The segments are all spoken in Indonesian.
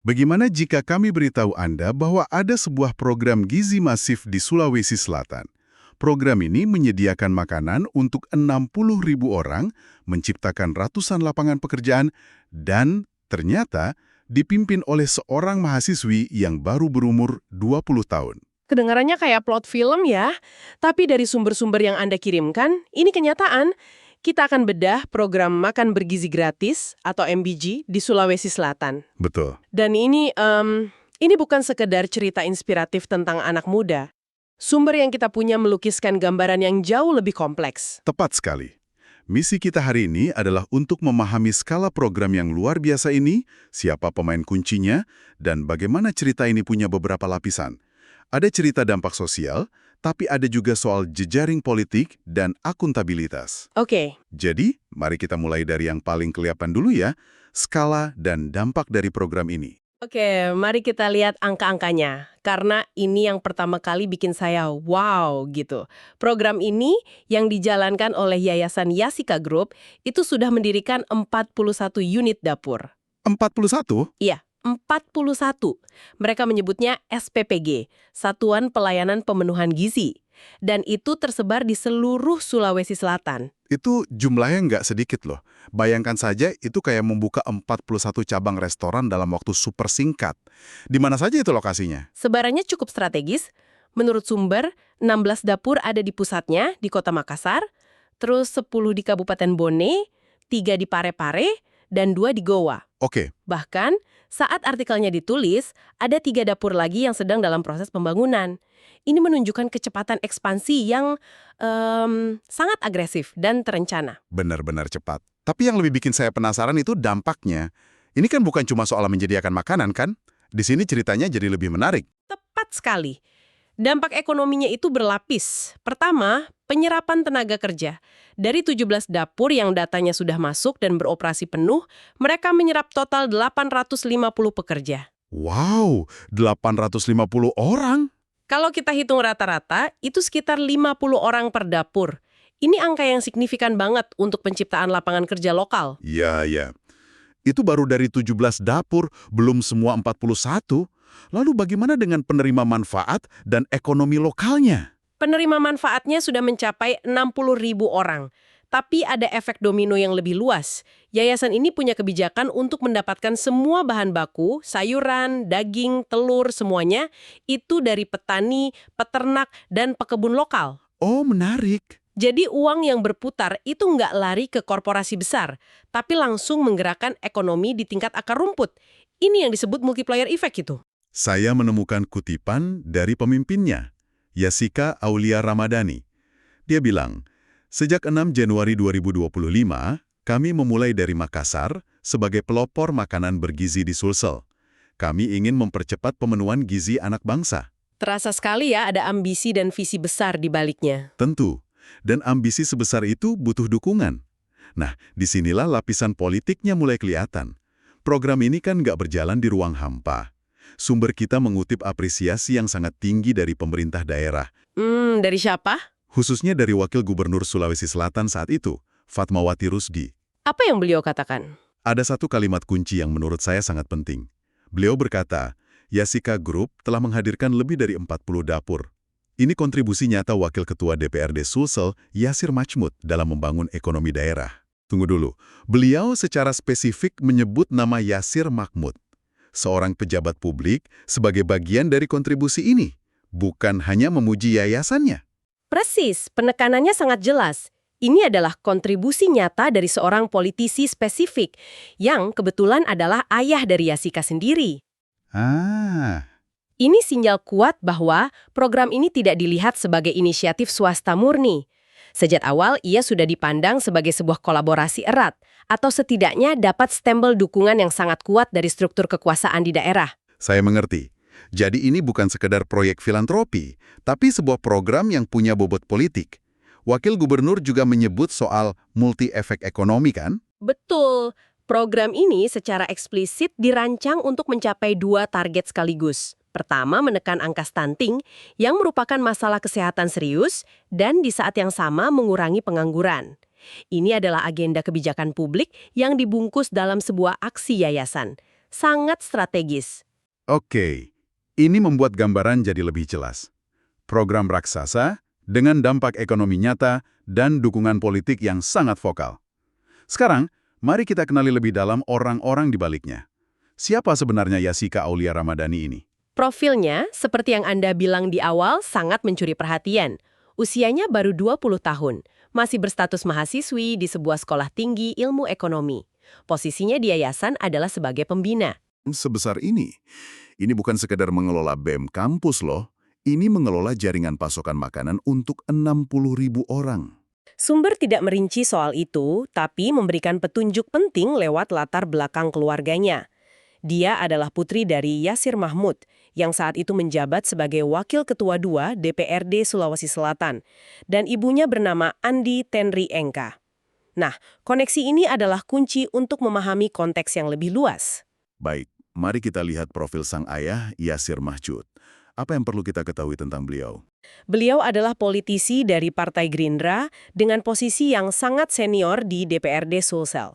Bagaimana jika kami beritahu Anda bahwa ada sebuah program gizi masif di Sulawesi Selatan? Program ini menyediakan makanan untuk 60.000 orang, menciptakan ratusan lapangan pekerjaan, dan ternyata dipimpin oleh seorang mahasiswi yang baru berumur 20 tahun. Kedengarannya kayak plot film ya, tapi dari sumber-sumber yang Anda kirimkan, ini kenyataan. Kita akan bedah program Makan Bergizi Gratis atau MBG di Sulawesi Selatan. Betul. Dan ini bukan sekedar cerita inspiratif tentang anak muda. Sumber yang kita punya melukiskan gambaran yang jauh lebih kompleks. Tepat sekali. Misi kita hari ini adalah untuk memahami skala program yang luar biasa ini, siapa pemain kuncinya, dan bagaimana cerita ini punya beberapa lapisan. Ada cerita dampak sosial, tapi ada juga soal jejaring politik dan akuntabilitas. Oke. Jadi, mari kita mulai dari yang paling kelihatan dulu ya, skala dan dampak dari program ini. Oke, mari kita lihat angka-angkanya. Karena ini yang pertama kali bikin saya wow gitu. Program ini yang dijalankan oleh Yayasan Yasika Group itu sudah mendirikan 41 unit dapur. 41? Iya, 41. Mereka menyebutnya SPPG, Satuan Pelayanan Pemenuhan Gizi. Dan itu tersebar di seluruh Sulawesi Selatan. Itu jumlahnya nggak sedikit loh. Bayangkan saja itu kayak membuka 41 cabang restoran dalam waktu super singkat. Di mana saja itu lokasinya? Sebarannya cukup strategis. Menurut sumber, 16 dapur ada di pusatnya, di Kota Makassar, terus 10 di Kabupaten Bone, 3 di Parepare, dan 2 di Goa. Oke. Bahkan, saat artikelnya ditulis, ada 3 dapur lagi yang sedang dalam proses pembangunan. Ini menunjukkan kecepatan ekspansi yang sangat agresif dan terencana. Benar-benar cepat. Tapi yang lebih bikin saya penasaran itu dampaknya. Ini kan bukan cuma soal menyediakan makanan kan? Di sini ceritanya jadi lebih menarik. Tepat sekali. Dampak ekonominya itu berlapis. Pertama, penyerapan tenaga kerja. Dari 17 dapur yang datanya sudah masuk dan beroperasi penuh, mereka menyerap total 850 pekerja. Wow, 850 orang? Kalau kita hitung rata-rata, itu sekitar 50 orang per dapur. Ini angka yang signifikan banget untuk penciptaan lapangan kerja lokal. Iya, iya. Itu baru dari 17 dapur, belum semua 41. Lalu bagaimana dengan penerima manfaat dan ekonomi lokalnya? Penerima manfaatnya sudah mencapai 60.000 orang. Tapi ada efek domino yang lebih luas. Yayasan ini punya kebijakan untuk mendapatkan semua bahan baku, sayuran, daging, telur, semuanya, itu dari petani, peternak, dan pekebun lokal. Oh, menarik. Jadi uang yang berputar itu nggak lari ke korporasi besar, tapi langsung menggerakkan ekonomi di tingkat akar rumput. Ini yang disebut multiplier effect itu. Saya menemukan kutipan dari pemimpinnya, Yasika Aulia Ramadhani. Dia bilang, sejak 6 Januari 2025, kami memulai dari Makassar sebagai pelopor makanan bergizi di Sulsel. Kami ingin mempercepat pemenuhan gizi anak bangsa. Terasa sekali ya ada ambisi dan visi besar di baliknya. Tentu, dan ambisi sebesar itu butuh dukungan. Nah, disinilah lapisan politiknya mulai kelihatan. Program ini kan nggak berjalan di ruang hampa. Sumber kita mengutip apresiasi yang sangat tinggi dari pemerintah daerah. Dari siapa? Khususnya dari Wakil Gubernur Sulawesi Selatan saat itu, Fatmawati Rusdi. Apa yang beliau katakan? Ada satu kalimat kunci yang menurut saya sangat penting. Beliau berkata, Yasika Group telah menghadirkan lebih dari 40 dapur. Ini kontribusi nyata Wakil Ketua DPRD Sulsel, Yasir Majmud, dalam membangun ekonomi daerah. Tunggu dulu, beliau secara spesifik menyebut nama Yasir Majmud, seorang pejabat publik, sebagai bagian dari kontribusi ini, bukan hanya memuji yayasannya. Persis, penekanannya sangat jelas. Ini adalah kontribusi nyata dari seorang politisi spesifik, yang kebetulan adalah ayah dari Yasika sendiri. Ini sinyal kuat bahwa program ini tidak dilihat sebagai inisiatif swasta murni. Sejak awal, ia sudah dipandang sebagai sebuah kolaborasi erat, atau setidaknya dapat stempel dukungan yang sangat kuat dari struktur kekuasaan di daerah. Saya mengerti. Jadi ini bukan sekedar proyek filantropi, tapi sebuah program yang punya bobot politik. Wakil Gubernur juga menyebut soal multi-efek ekonomi kan? Betul. Program ini secara eksplisit dirancang untuk mencapai 2 target sekaligus. Pertama, menekan angka stunting yang merupakan masalah kesehatan serius dan di saat yang sama mengurangi pengangguran. Ini adalah agenda kebijakan publik yang dibungkus dalam sebuah aksi yayasan. sangat strategis. Oke, ini membuat gambaran jadi lebih jelas. Program raksasa dengan dampak ekonomi nyata dan dukungan politik yang sangat vokal. Sekarang, mari kita kenali lebih dalam orang-orang di baliknya. Siapa sebenarnya Yasika Aulia Ramadhani ini? Profilnya, seperti yang Anda bilang di awal, sangat mencuri perhatian. Usianya baru 20 tahun, masih berstatus mahasiswi di sebuah sekolah tinggi ilmu ekonomi. Posisinya di yayasan adalah sebagai pembina. Sebesar ini bukan sekedar mengelola BEM kampus loh. Ini mengelola jaringan pasokan makanan untuk 60.000 orang. Sumber tidak merinci soal itu, tapi memberikan petunjuk penting lewat latar belakang keluarganya. Dia adalah putri dari Yasir Mahmud, yang saat itu menjabat sebagai Wakil Ketua II DPRD Sulawesi Selatan, dan ibunya bernama Andi Tenri Engka. Nah, koneksi ini adalah kunci untuk memahami konteks yang lebih luas. Baik, mari kita lihat profil sang ayah, Yasir Mahmud. Apa yang perlu kita ketahui tentang beliau? Beliau adalah politisi dari Partai Gerindra dengan posisi yang sangat senior di DPRD Sulsel.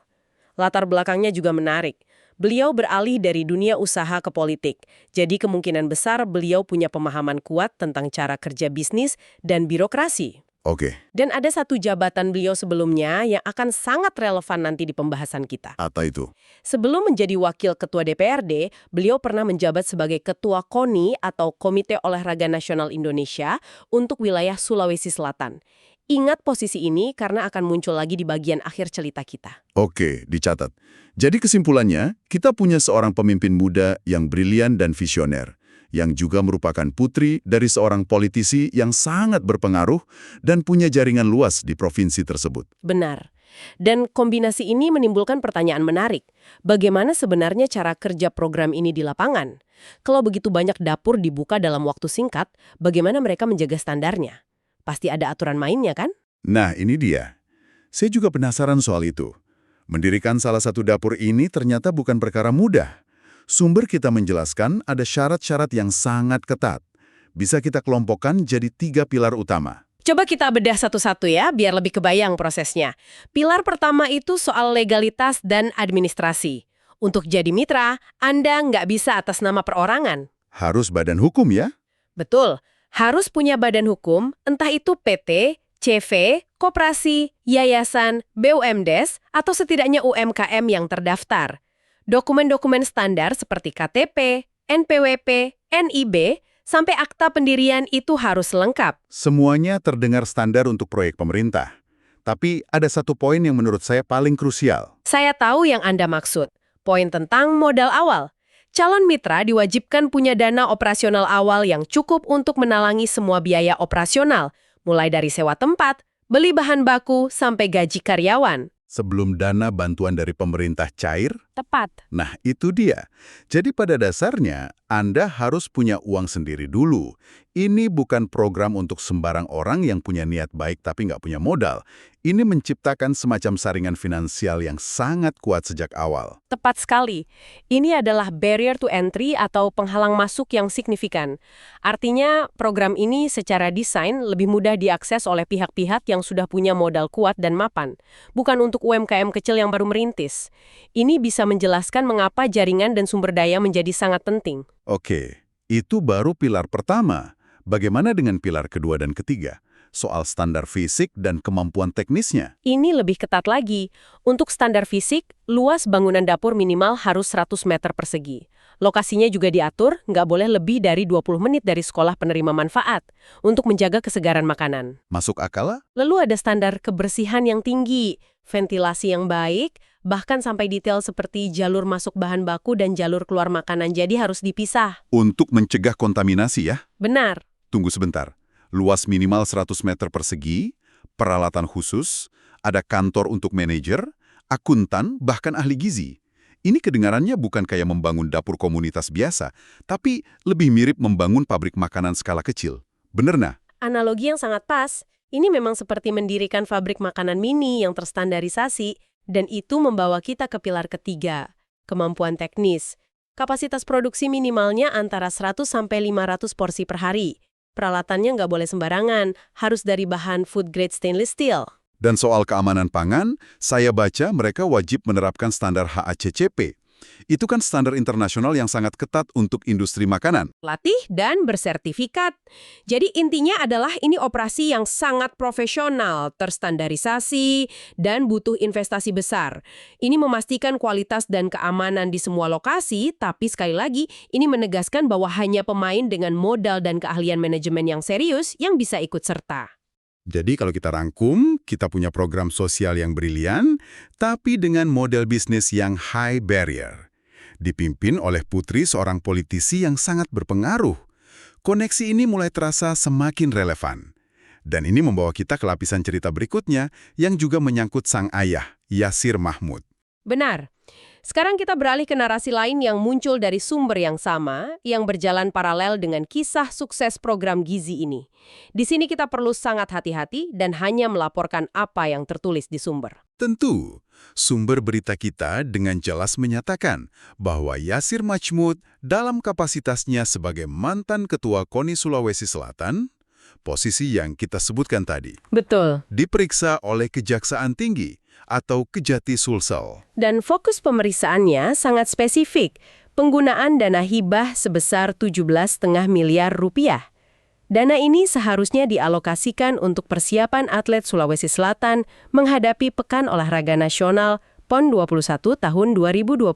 Latar belakangnya juga menarik. Beliau beralih dari dunia usaha ke politik, jadi kemungkinan besar beliau punya pemahaman kuat tentang cara kerja bisnis dan birokrasi. Oke, Dan ada satu jabatan beliau sebelumnya yang akan sangat relevan nanti di pembahasan kita. apa itu? Sebelum menjadi wakil ketua DPRD, beliau pernah menjabat sebagai ketua KONI atau Komite Olahraga Nasional Indonesia untuk wilayah Sulawesi Selatan. Ingat posisi ini karena akan muncul lagi di bagian akhir cerita kita. Oke, dicatat. Jadi kesimpulannya, kita punya seorang pemimpin muda yang brilian dan visioner, yang juga merupakan putri dari seorang politisi yang sangat berpengaruh dan punya jaringan luas di provinsi tersebut. Benar. Dan kombinasi ini menimbulkan pertanyaan menarik. Bagaimana sebenarnya cara kerja program ini di lapangan? Kalau begitu banyak dapur dibuka dalam waktu singkat, bagaimana mereka menjaga standarnya? Pasti ada aturan mainnya, kan? Nah, ini dia. Saya juga penasaran soal itu. Mendirikan salah satu dapur ini ternyata bukan perkara mudah. Sumber kita menjelaskan ada syarat-syarat yang sangat ketat. Bisa kita kelompokkan jadi 3 pilar utama. Coba kita bedah satu-satu ya, biar lebih kebayang prosesnya. Pilar pertama itu soal legalitas dan administrasi. Untuk jadi mitra, Anda nggak bisa atas nama perorangan. Harus badan hukum ya? Betul, harus punya badan hukum, entah itu PT, CV, koperasi, yayasan, BUMDes, atau setidaknya UMKM yang terdaftar. Dokumen-dokumen standar seperti KTP, NPWP, NIB, sampai akta pendirian itu harus lengkap. Semuanya terdengar standar untuk proyek pemerintah. Tapi ada satu poin yang menurut saya paling krusial. Saya tahu yang Anda maksud. Poin tentang modal awal. Calon mitra diwajibkan punya dana operasional awal yang cukup untuk menalangi semua biaya operasional, mulai dari sewa tempat, beli bahan baku, sampai gaji karyawan. Sebelum dana bantuan dari pemerintah cair, Tepat. nah itu dia. Jadi pada dasarnya, Anda harus punya uang sendiri dulu. Ini bukan program untuk sembarang orang yang punya niat baik tapi nggak punya modal. Ini menciptakan semacam saringan finansial yang sangat kuat sejak awal. Tepat sekali. Ini adalah barrier to entry atau penghalang masuk yang signifikan. Artinya, program ini secara desain lebih mudah diakses oleh pihak-pihak yang sudah punya modal kuat dan mapan, bukan untuk UMKM kecil yang baru merintis. Ini bisa menjelaskan mengapa jaringan dan sumber daya menjadi sangat penting. Oke, itu baru pilar pertama. Bagaimana dengan pilar kedua dan ketiga? Soal standar fisik dan kemampuan teknisnya. Ini lebih ketat lagi. Untuk standar fisik, luas bangunan dapur minimal harus 100 meter persegi. Lokasinya juga diatur, nggak boleh lebih dari 20 menit dari sekolah penerima manfaat untuk menjaga kesegaran makanan. Masuk akal? Lalu ada standar kebersihan yang tinggi, ventilasi yang baik, bahkan sampai detail seperti jalur masuk bahan baku dan jalur keluar makanan, jadi harus dipisah. Untuk mencegah kontaminasi ya? Benar. Tunggu sebentar. Luas minimal 100 meter persegi, peralatan khusus, ada kantor untuk manajer, akuntan, bahkan ahli gizi. Ini kedengarannya bukan kayak membangun dapur komunitas biasa, tapi lebih mirip membangun pabrik makanan skala kecil. Bener nah? Analogi yang sangat pas. Ini memang seperti mendirikan pabrik makanan mini yang terstandarisasi, dan itu membawa kita ke pilar ketiga, kemampuan teknis. Kapasitas produksi minimalnya antara 100 sampai 500 porsi per hari. Peralatannya nggak boleh sembarangan, harus dari bahan food grade stainless steel. Dan soal keamanan pangan, saya baca mereka wajib menerapkan standar HACCP. Itu kan standar internasional yang sangat ketat untuk industri makanan. Latih dan bersertifikat. Jadi intinya adalah ini operasi yang sangat profesional, terstandarisasi, dan butuh investasi besar. Ini memastikan kualitas dan keamanan di semua lokasi, tapi sekali lagi ini menegaskan bahwa hanya pemain dengan modal dan keahlian manajemen yang serius yang bisa ikut serta. Jadi kalau kita rangkum, kita punya program sosial yang brilian, tapi dengan model bisnis yang high barrier. Dipimpin oleh putri seorang politisi yang sangat berpengaruh. Koneksi ini mulai terasa semakin relevan. Dan ini membawa kita ke lapisan cerita berikutnya yang juga menyangkut sang ayah, Yasir Mahmud. Benar. Sekarang kita beralih ke narasi lain yang muncul dari sumber yang sama, yang berjalan paralel dengan kisah sukses program gizi ini. Di sini kita perlu sangat hati-hati dan hanya melaporkan apa yang tertulis di sumber. Tentu, sumber berita kita dengan jelas menyatakan bahwa Yasir Mahmud dalam kapasitasnya sebagai mantan ketua KONI Sulawesi Selatan, posisi yang kita sebutkan tadi, Betul. diperiksa oleh Kejaksaan Tinggi atau Kejati Sulsel. Dan fokus pemeriksaannya sangat spesifik, penggunaan dana hibah sebesar 17,5 miliar rupiah. Dana ini seharusnya dialokasikan untuk persiapan atlet Sulawesi Selatan menghadapi Pekan Olahraga Nasional PON 21 tahun 2024.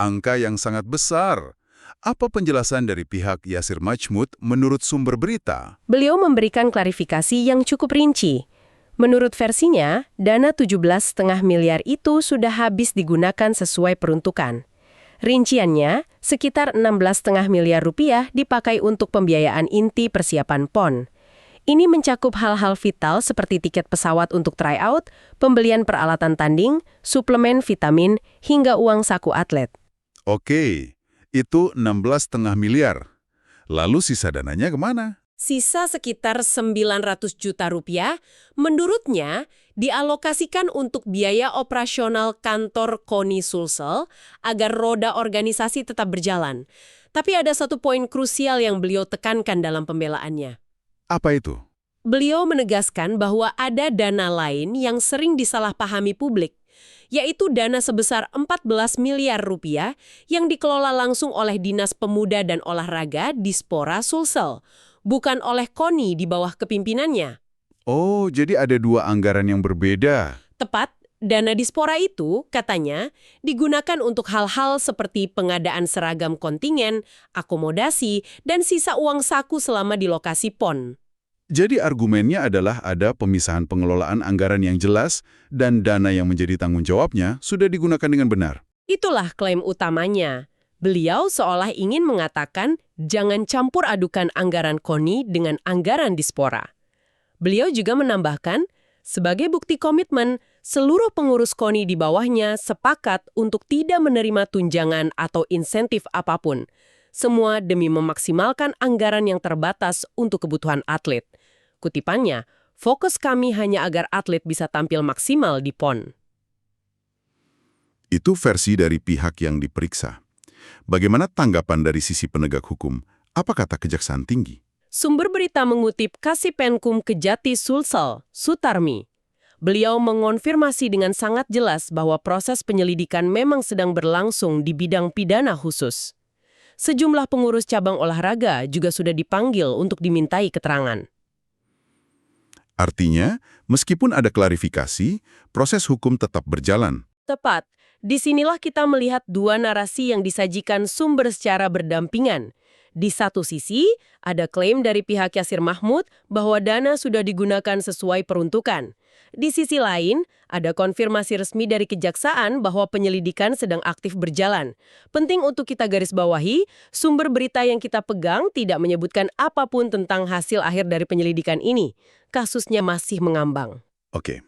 Angka yang sangat besar. Apa penjelasan dari pihak Yasir Mahmud menurut sumber berita? Beliau memberikan klarifikasi yang cukup rinci. Menurut versinya, dana 17,5 miliar itu sudah habis digunakan sesuai peruntukan. Rinciannya, sekitar 16,5 miliar rupiah dipakai untuk pembiayaan inti persiapan PON. Ini mencakup hal-hal vital seperti tiket pesawat untuk tryout, pembelian peralatan tanding, suplemen vitamin, hingga uang saku atlet. Oke, itu 16,5 miliar. Lalu sisa dananya kemana? Sisa sekitar 900 juta rupiah, menurutnya dialokasikan untuk biaya operasional kantor KONI Sulsel agar roda organisasi tetap berjalan. Tapi ada satu poin krusial yang beliau tekankan dalam pembelaannya. Apa itu? Beliau menegaskan bahwa ada dana lain yang sering disalahpahami publik, yaitu dana sebesar 14 miliar rupiah yang dikelola langsung oleh Dinas Pemuda dan Olahraga Dispora Sulsel, bukan oleh KONI di bawah kepimpinannya. Oh, jadi ada dua anggaran yang berbeda. Tepat, dana Dispora itu, katanya, digunakan untuk hal-hal seperti pengadaan seragam kontingen, akomodasi, dan sisa uang saku selama di lokasi PON. Jadi argumennya adalah ada pemisahan pengelolaan anggaran yang jelas dan dana yang menjadi tanggung jawabnya sudah digunakan dengan benar. Itulah klaim utamanya. Beliau seolah ingin mengatakan jangan campur adukan anggaran KONI dengan anggaran Dispora. Beliau juga menambahkan, sebagai bukti komitmen, seluruh pengurus KONI di bawahnya sepakat untuk tidak menerima tunjangan atau insentif apapun. Semua demi memaksimalkan anggaran yang terbatas untuk kebutuhan atlet. Kutipannya, fokus kami hanya agar atlet bisa tampil maksimal di PON. Itu versi dari pihak yang diperiksa. Bagaimana tanggapan dari sisi penegak hukum? Apa kata Kejaksaan Tinggi? Sumber berita mengutip Kasipenkum Kejati Sulsel, Sutarmi. Beliau mengonfirmasi dengan sangat jelas bahwa proses penyelidikan memang sedang berlangsung di bidang pidana khusus. Sejumlah pengurus cabang olahraga juga sudah dipanggil untuk dimintai keterangan. Artinya, meskipun ada klarifikasi, proses hukum tetap berjalan. Tepat. Disinilah kita melihat dua narasi yang disajikan sumber secara berdampingan. Di satu sisi, ada klaim dari pihak Yasir Mahmud bahwa dana sudah digunakan sesuai peruntukan. Di sisi lain, ada konfirmasi resmi dari Kejaksaan bahwa penyelidikan sedang aktif berjalan. Penting untuk kita garis bawahi, sumber berita yang kita pegang tidak menyebutkan apapun tentang hasil akhir dari penyelidikan ini. Kasusnya masih mengambang. Oke,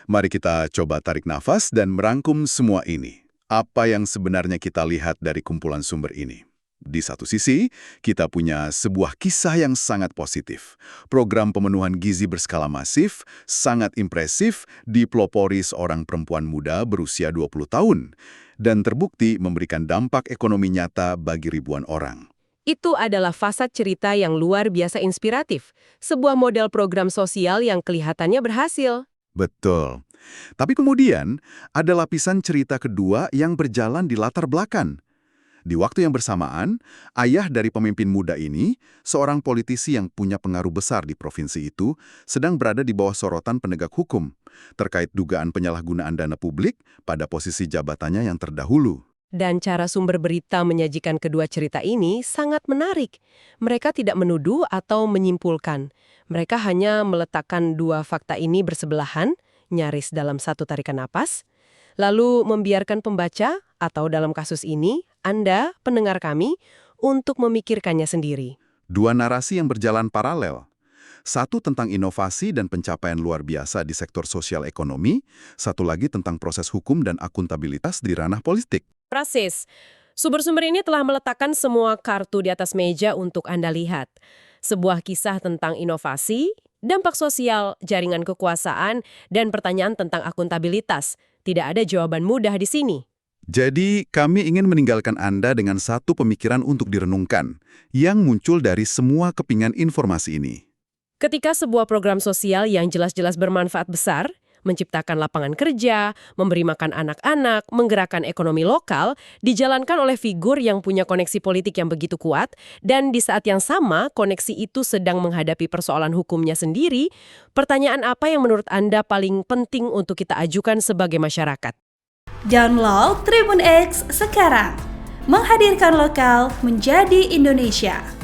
mari kita coba tarik nafas dan merangkum semua ini. Apa yang sebenarnya kita lihat dari kumpulan sumber ini? Di satu sisi, kita punya sebuah kisah yang sangat positif. Program pemenuhan gizi berskala masif, sangat impresif, dipelopori seorang perempuan muda berusia 20 tahun, dan terbukti memberikan dampak ekonomi nyata bagi ribuan orang. Itu adalah fasad cerita yang luar biasa inspiratif. Sebuah model program sosial yang kelihatannya berhasil. Betul. Tapi kemudian, ada lapisan cerita kedua yang berjalan di latar belakang. Di waktu yang bersamaan, ayah dari pemimpin muda ini, seorang politisi yang punya pengaruh besar di provinsi itu, sedang berada di bawah sorotan penegak hukum, terkait dugaan penyalahgunaan dana publik pada posisi jabatannya yang terdahulu. Dan cara sumber berita menyajikan kedua cerita ini sangat menarik. Mereka tidak menuduh atau menyimpulkan. Mereka hanya meletakkan dua fakta ini bersebelahan, nyaris dalam satu tarikan napas, lalu membiarkan pembaca, atau dalam kasus ini, Anda, pendengar kami, untuk memikirkannya sendiri. Dua narasi yang berjalan paralel. Satu tentang inovasi dan pencapaian luar biasa di sektor sosial ekonomi, satu lagi tentang proses hukum dan akuntabilitas di ranah politik. Persis. Sumber-sumber ini telah meletakkan semua kartu di atas meja untuk Anda lihat. Sebuah kisah tentang inovasi, dampak sosial, jaringan kekuasaan, dan pertanyaan tentang akuntabilitas. Tidak ada jawaban mudah di sini. Jadi, kami ingin meninggalkan Anda dengan satu pemikiran untuk direnungkan, yang muncul dari semua kepingan informasi ini. Ketika sebuah program sosial yang jelas-jelas bermanfaat besar, menciptakan lapangan kerja, memberi makan anak-anak, menggerakkan ekonomi lokal, dijalankan oleh figur yang punya koneksi politik yang begitu kuat, dan di saat yang sama koneksi itu sedang menghadapi persoalan hukumnya sendiri, pertanyaan apa yang menurut Anda paling penting untuk kita ajukan sebagai masyarakat? Download Tribun X sekarang, menghadirkan lokal menjadi Indonesia.